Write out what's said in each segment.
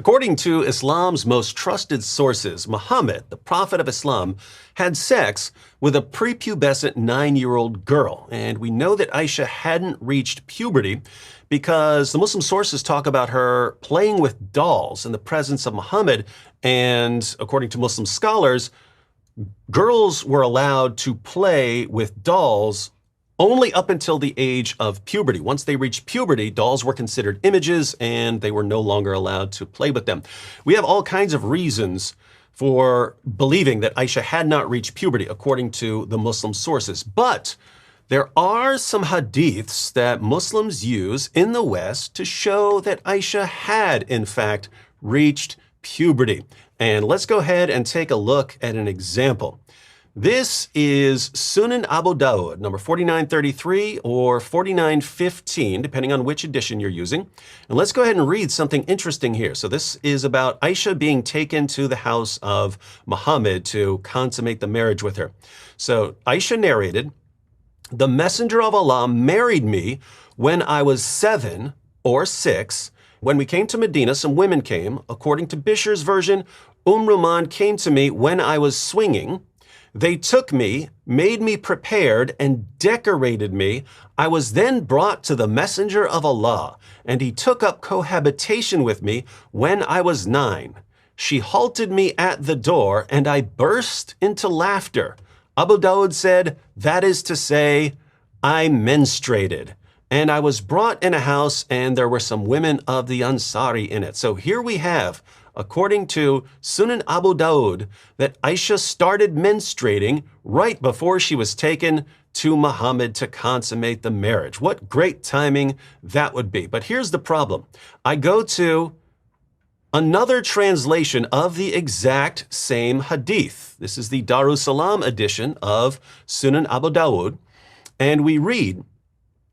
According to Islam's most trusted sources, Muhammad, the prophet of Islam, had sex with a prepubescent 9-year-old girl. And we know that Aisha hadn't reached puberty because the Muslim sources talk about her playing with dolls in the presence of Muhammad. And according to Muslim scholars, girls were allowed to play with dolls only up until the age of puberty. Once they reached puberty, dolls were considered images and they were no longer allowed to play with them. We have all kinds of reasons for believing that Aisha had not reached puberty, according to the Muslim sources. But there are some hadiths that Muslims use in the West to show that Aisha had, in fact, reached puberty. And let's go ahead and take a look at an example. This is Sunan Abu Dawud, number 4933 or 4915, depending on which edition you're using. And let's go ahead and read something interesting here. So this is about Aisha being taken to the house of Muhammad to consummate the marriage with her. So Aisha narrated, "The Messenger of Allah married me when I was 7 or 6. When we came to Medina, some women came. According to Bishr's version, Ruman came to me when I was swinging. They took me, made me prepared, and decorated me. I was then brought to the Messenger of Allah, and he took up cohabitation with me when I was 9. She halted me at the door, and I burst into laughter." Abu Dawud said, "That is to say, I menstruated. And I was brought in a house, and there were some women of the Ansari in it." So here we have, according to Sunan Abu Dawud, that Aisha started menstruating right before she was taken to Muhammad to consummate the marriage. What great timing that would be. But here's the problem. I go to another translation of the exact same hadith. This is the Darussalam edition of Sunan Abu Dawud. And we read,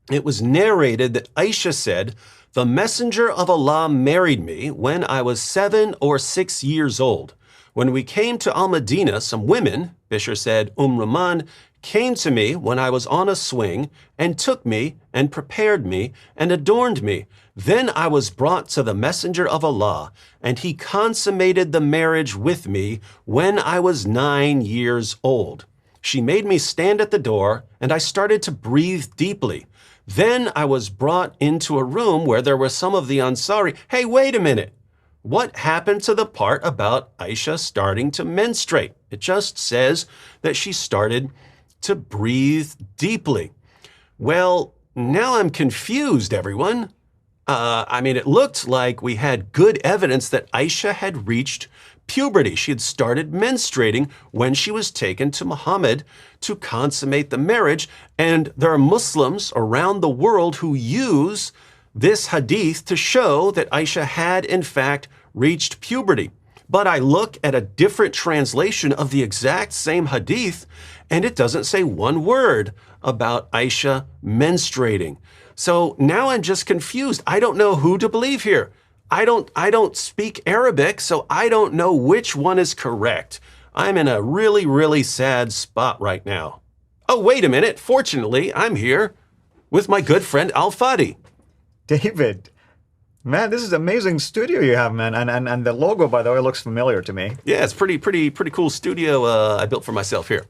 it was narrated that Aisha said, "The Messenger of Allah married me when I was 7 or 6 years old. When we came to Al-Madinah, some women," Bishr said, Ruman, "came to me when I was on a swing and took me and prepared me and adorned me. Then I was brought to the Messenger of Allah, and he consummated the marriage with me when I was 9 years old. She made me stand at the door, and I started to breathe deeply. Then I was brought into a room where there were some of the Ansari." Hey, wait a minute. What happened to the part about Aisha starting to menstruate? It just says that she started to breathe deeply. Well, now I'm confused, everyone. It looked like we had good evidence that Aisha had reached puberty. She had started menstruating when she was taken to Muhammad to consummate the marriage. And there are Muslims around the world who use this hadith to show that Aisha had, in fact, reached puberty. But I look at a different translation of the exact same hadith, and it doesn't say one word about Aisha menstruating. So now I'm just confused. I don't know who to believe here. I don't speak Arabic, so I don't know which one is correct. I'm in a really, really sad spot right now. Oh, wait a minute. Fortunately, I'm here with my good friend Al-Fadi. David, man, this is an amazing studio you have, man. And the logo, by the way, looks familiar to me. Yeah, it's pretty cool studio I built for myself here.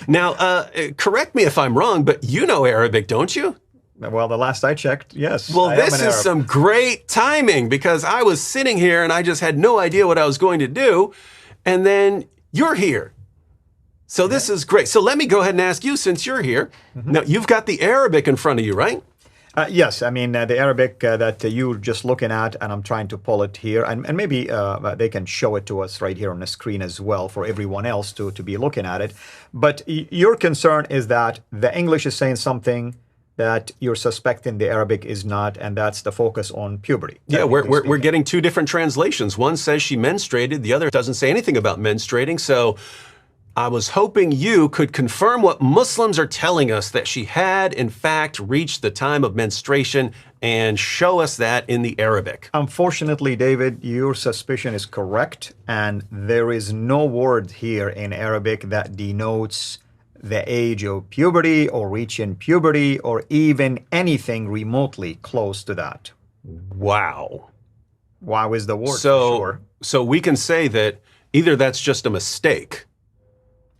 Now, correct me if I'm wrong, but you know Arabic, don't you? Well, the last I checked, yes. Well, this is some great timing because I was sitting here and I just had no idea what I was going to do. And then you're here. So this is great. So let me go ahead and ask you, since you're here. Now, you've got the Arabic in front of you, right? Yes, the Arabic that you're just looking at, and I'm trying to pull it here, and maybe they can show it to us right here on the screen as well for everyone else to be looking at it. But your concern is that the English is saying something that you're suspecting the Arabic is not, and that's the focus on puberty. Yeah, we're getting two different translations. One says she menstruated, the other doesn't say anything about menstruating. So I was hoping you could confirm what Muslims are telling us, that she had, in fact, reached the time of menstruation, and show us that in the Arabic. Unfortunately, David, your suspicion is correct, and there is no word here in Arabic that denotes the age of puberty or reaching puberty or even anything remotely close to that. Wow. Wow is the word, So, for sure. so we can say that either that's just a mistake,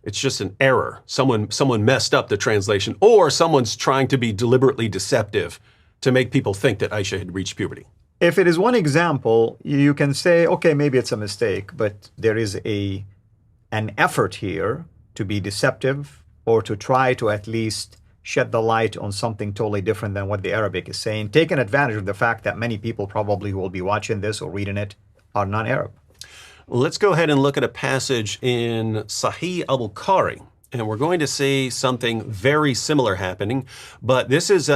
it's just an error. Someone messed up the translation, or someone's trying to be deliberately deceptive to make people think that Aisha had reached puberty. If it is one example, you can say, okay, maybe it's a mistake, but there is an effort here to be deceptive or to try to at least shed the light on something totally different than what the Arabic is saying, taking advantage of the fact that many people probably who will be watching this or reading it are non-Arab. Let's go ahead and look at a passage in Sahih al-Bukhari, and we're going to see something very similar happening, but this is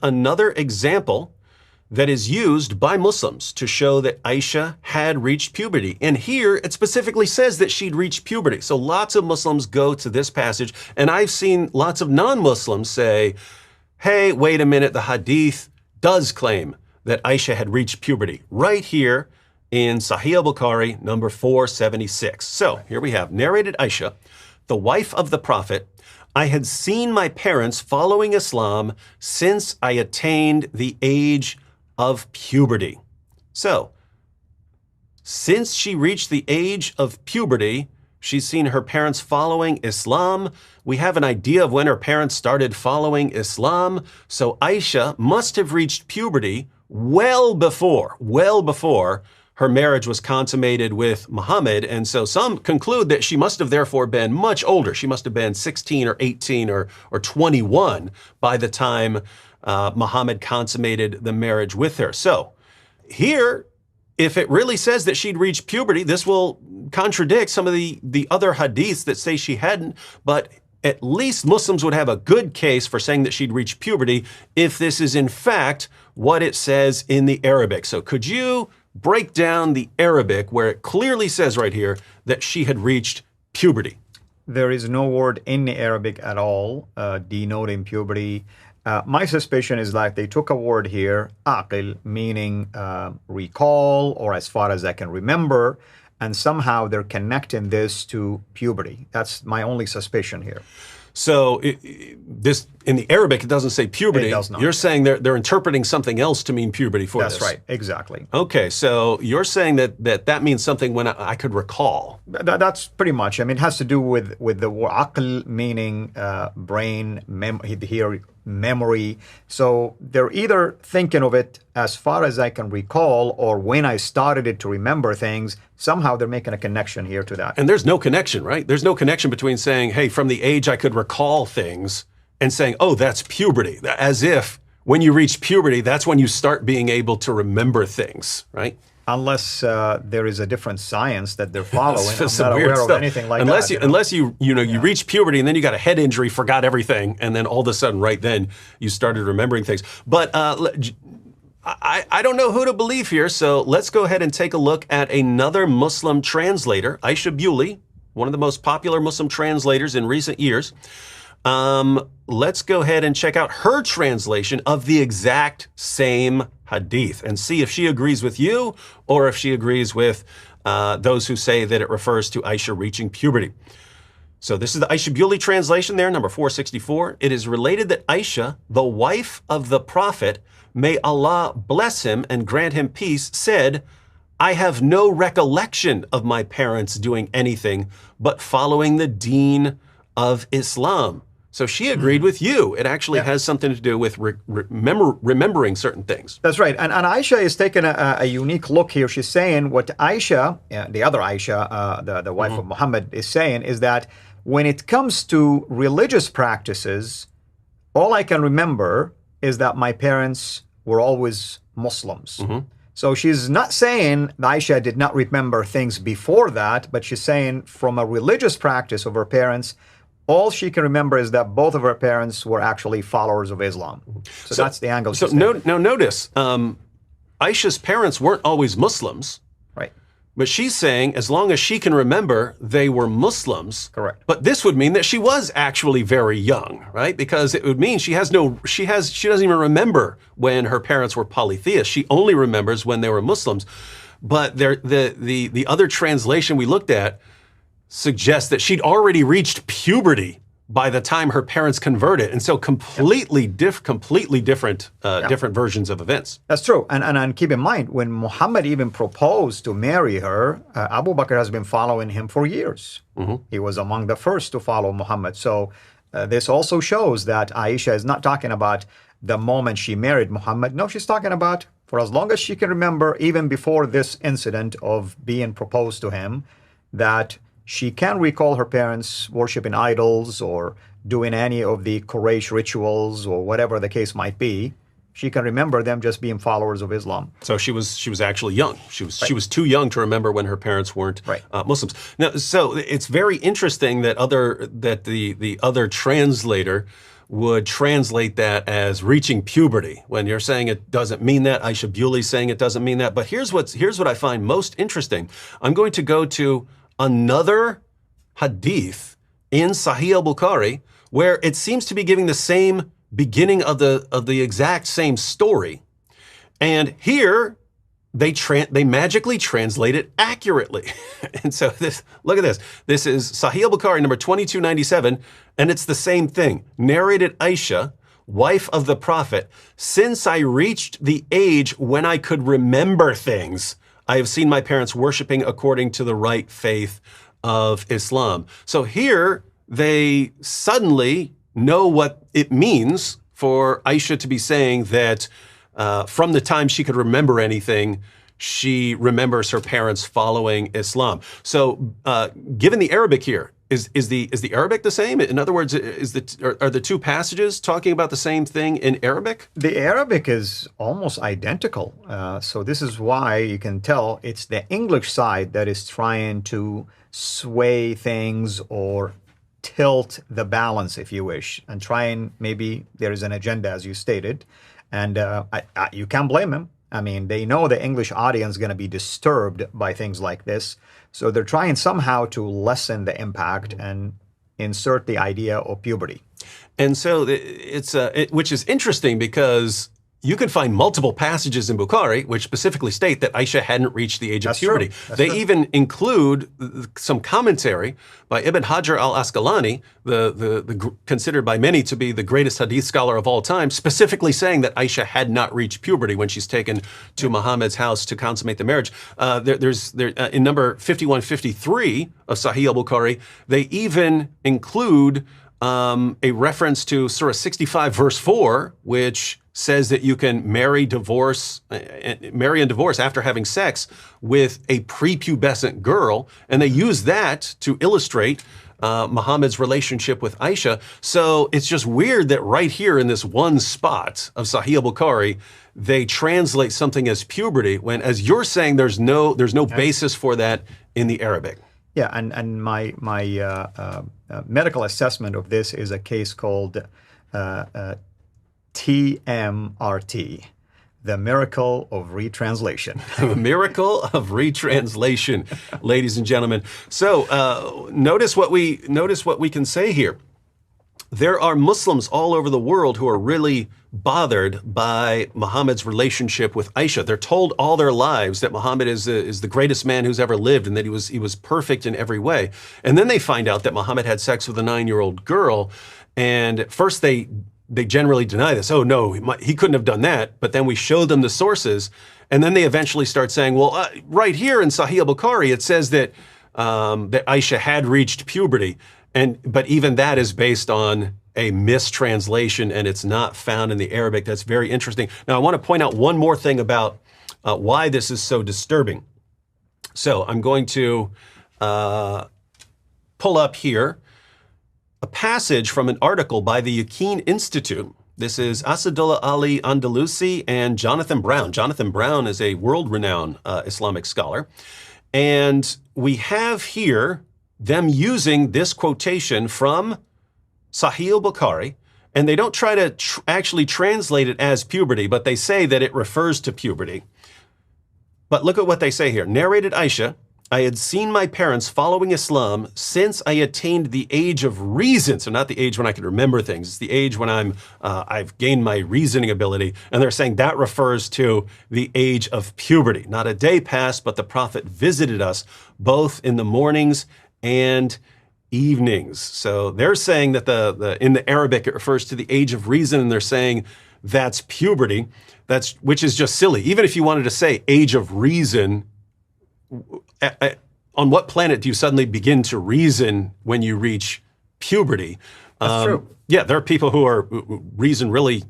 another example that is used by Muslims to show that Aisha had reached puberty. And here it specifically says that she'd reached puberty. So lots of Muslims go to this passage, and I've seen lots of non-Muslims say, hey, wait a minute, the Hadith does claim that Aisha had reached puberty right here in Sahih al-Bukhari, number 476. So here we have narrated Aisha, the wife of the Prophet. I had seen my parents following Islam since I attained the age of puberty. So, since she reached the age of puberty, she's seen her parents following Islam. We have an idea of when her parents started following Islam. So Aisha must have reached puberty well before her marriage was consummated with Muhammad. And so some conclude that she must have therefore been much older. She must have been 16 or 18 or 21 by the time Muhammad consummated the marriage with her. So here, if it really says that she'd reached puberty, this will contradict some of the other hadiths that say she hadn't, but at least Muslims would have a good case for saying that she'd reached puberty if this is in fact what it says in the Arabic. So could you break down the Arabic where it clearly says right here that she had reached puberty? There is no word in the Arabic at all denoting puberty. My suspicion is that they took a word here, aqil, meaning recall, or as far as I can remember, and somehow they're connecting this to puberty. That's my only suspicion here. So this in the Arabic, it doesn't say puberty. It does not. You're saying they're interpreting something else to mean puberty for this. That's right, exactly. Okay, so you're saying that means something when I could recall. That's pretty much. I mean, it has to do with the word aql, meaning brain, memory. So they're either thinking of it as far as I can recall, or when I started it to remember things. Somehow they're making a connection here to that. And there's no connection, right? There's no connection between saying, hey, from the age I could recall things, and saying, oh, that's puberty. As if when you reach puberty, that's when you start being able to remember things, right? Unless there is a different science that they're following. I'm Some not weird aware of stuff. anything like unless that. You, unless you reach puberty and then you got a head injury, forgot everything, and then all of a sudden, right then, you started remembering things. But I don't know who to believe here, so let's go ahead and take a look at another Muslim translator, Aisha Bewley, one of the most popular Muslim translators in recent years. Let's go ahead and check out her translation of the exact same hadith and see if she agrees with you or if she agrees with those who say that it refers to Aisha reaching puberty. So this is the Aisha Bewley translation there, number 464. It is related that Aisha, the wife of the Prophet, may Allah bless him and grant him peace, said, I have no recollection of my parents doing anything but following the deen of Islam. So she agreed with you. It actually has something to do with remembering certain things. That's right. And Aisha is taking a unique look here. She's saying what Aisha, the other Aisha, the wife of Muhammad, is saying is that when it comes to religious practices, all I can remember is that my parents were always Muslims. So she's not saying Aisha did not remember things before that, but she's saying from a religious practice of her parents, all she can remember is that both of her parents were actually followers of Islam. So that's the angle. So now notice, Aisha's parents weren't always Muslims. Right. But she's saying as long as she can remember, they were Muslims. Correct. But this would mean that she was actually very young, right? Because it would mean she doesn't even remember when her parents were polytheists. She only remembers when they were Muslims. But the other translation we looked at suggests that she'd already reached puberty by the time her parents converted. And so completely different different versions of events. That's true. And keep in mind, when Muhammad even proposed to marry her, Abu Bakr has been following him for years. He was among the first to follow Muhammad. So this also shows that Aisha is not talking about the moment she married Muhammad. No, she's talking about for as long as she can remember, even before this incident of being proposed to him, that she can recall her parents worshiping idols or doing any of the Quraysh rituals or whatever the case might be. She can remember them just being followers of Islam. So she was actually young. She was too young to remember when her parents weren't Muslims. Now, so it's very interesting that the other translator would translate that as reaching puberty. When you're saying it doesn't mean that, Aisha Bewley's saying it doesn't mean that. But here's what I find most interesting. I'm going to go to another hadith in Sahih al-Bukhari where it seems to be giving the same beginning of the exact same story. And here they magically translate it accurately. And so look at this. This is Sahih al-Bukhari number 2297, and it's the same thing. Narrated Aisha, wife of the Prophet, since I reached the age when I could remember things, I have seen my parents worshiping according to the right faith of Islam. So here they suddenly know what it means for Aisha to be saying that from the time she could remember anything, she remembers her parents following Islam. So given the Arabic here, is the Arabic the same? In other words, are the two passages talking about the same thing in Arabic? The Arabic is almost identical. So this is why you can tell it's the English side that is trying to sway things or tilt the balance, if you wish, and try and maybe there is an agenda, as you stated. And you can't blame them. I mean, they know the English audience is going to be disturbed by things like this. So they're trying somehow to lessen the impact and insert the idea of puberty. And so which is interesting because you can find multiple passages in Bukhari which specifically state that Aisha hadn't reached the age of puberty. They even include some commentary by Ibn Hajar al-Asqalani, considered by many to be the greatest hadith scholar of all time, specifically saying that Aisha had not reached puberty when she's taken to Muhammad's house to consummate the marriage. In number 5153 of Sahih al-Bukhari, they even include a reference to Surah 65, verse 4, which says that you can marry and divorce after having sex with a prepubescent girl, and they use that to illustrate Muhammad's relationship with Aisha. So it's just weird that right here in this one spot of Sahih al-Bukhari, they translate something as puberty when, as you're saying, there's no basis for that in the Arabic. Yeah, and my medical assessment of this is a case called TMRT, the miracle of retranslation. The miracle of retranslation, ladies and gentlemen. So notice what we can say here. There are Muslims all over the world who are really bothered by Muhammad's relationship with Aisha. They're told all their lives that Muhammad is the greatest man who's ever lived and that he was perfect in every way. And then they find out that Muhammad had sex with a 9-year-old girl. And at first they generally deny this. Oh, no, he couldn't have done that. But then we show them the sources. And then they eventually start saying, well, right here in Sahih al-Bukhari, it says that Aisha had reached puberty. But even that is based on a mistranslation, and it's not found in the Arabic. That's very interesting. Now, I want to point out one more thing about why this is so disturbing. So I'm going to pull up here a passage from an article by the Yaqeen Institute. This is Asadullah Ali Andalusi and Jonathan Brown. Jonathan Brown is a world-renowned Islamic scholar. And we have here them using this quotation from Sahih al-Bukhari, and they don't try to actually translate it as puberty, but they say that it refers to puberty. But look at what they say here. Narrated Aisha, I had seen my parents following Islam since I attained the age of reason. So not the age when I can remember things. It's the age when I've gained my reasoning ability. And they're saying that refers to the age of puberty. Not a day passed, but the Prophet visited us both in the mornings and evenings. So they're saying that in the Arabic it refers to the age of reason, and they're saying that's puberty. Which is just silly. Even if you wanted to say age of reason, on what planet do you suddenly begin to reason when you reach puberty? That's true. Yeah, there are people who reason really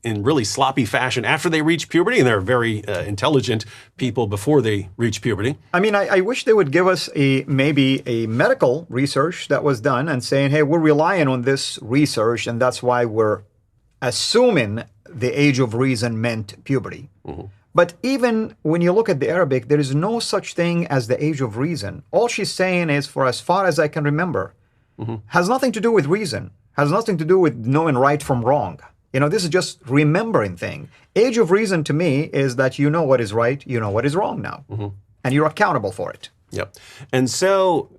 in really sloppy fashion after they reach puberty, and there are very intelligent people before they reach puberty. I mean, I wish they would give us maybe a medical research that was done and saying, hey, we're relying on this research, and that's why we're assuming the age of reason meant puberty. Mm-hmm. But even when you look at the Arabic, there is no such thing as the age of reason. All she's saying is, for as far as I can remember, has nothing to do with reason, has nothing to do with knowing right from wrong. This is just remembering thing. Age of reason to me is that you know what is right, you know what is wrong now, and you're accountable for it. Yep. And so,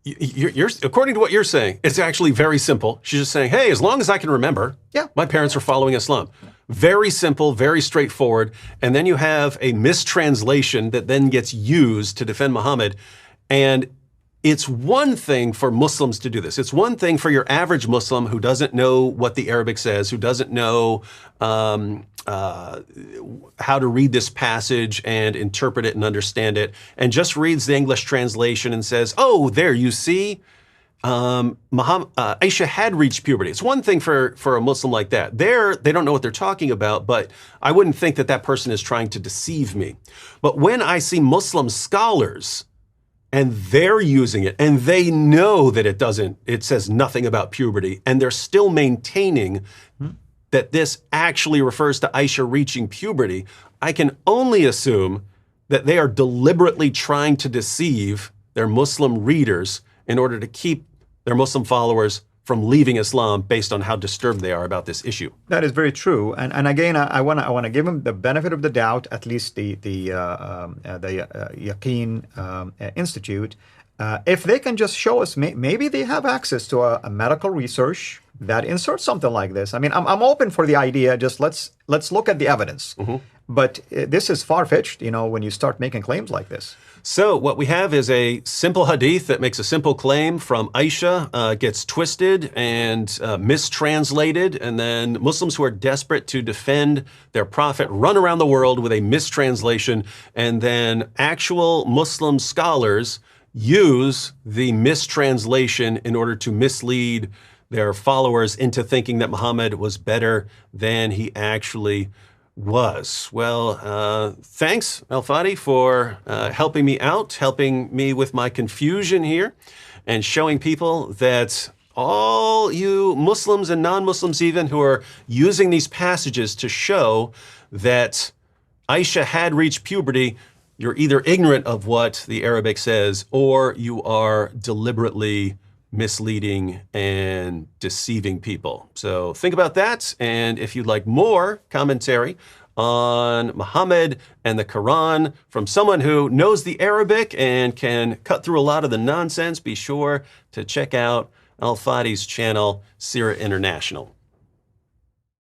you're according to what you're saying, it's actually very simple. She's just saying, hey, as long as I can remember, my parents are following Islam. Very simple, very straightforward. And then you have a mistranslation that then gets used to defend Muhammad. And it's one thing for Muslims to do this. It's one thing for your average Muslim who doesn't know what the Arabic says, who doesn't know how to read this passage and interpret it and understand it, and just reads the English translation and says, oh, there, you see, Aisha had reached puberty. It's one thing for a Muslim like that. They don't know what they're talking about, but I wouldn't think that person is trying to deceive me. But when I see Muslim scholars and they're using it, and they know that it says nothing about puberty, and they're still maintaining that this actually refers to Aisha reaching puberty, I can only assume that they are deliberately trying to deceive their Muslim readers in order to keep their Muslim followers from leaving Islam based on how disturbed they are about this issue. That is very true, and again, I want to give them the benefit of the doubt. At least the Yaqeen Institute, if they can just show us, maybe they have access to a medical research that inserts something like this. I mean, I'm open for the idea. Just let's look at the evidence. But this is far-fetched, when you start making claims like this. So what we have is a simple hadith that makes a simple claim from Aisha, gets twisted and mistranslated, and then Muslims who are desperate to defend their prophet run around the world with a mistranslation, and then actual Muslim scholars use the mistranslation in order to mislead their followers into thinking that Muhammad was better than he actually was. Well, thanks, Al-Fadi, for helping me out, helping me with my confusion here, and showing people that all you Muslims and non-Muslims even who are using these passages to show that Aisha had reached puberty, you're either ignorant of what the Arabic says, or you are deliberately misleading and deceiving people. So think about that. And if you'd like more commentary on Muhammad and the Quran from someone who knows the Arabic and can cut through a lot of the nonsense, be sure to check out Al-Fadi's channel, Sira International.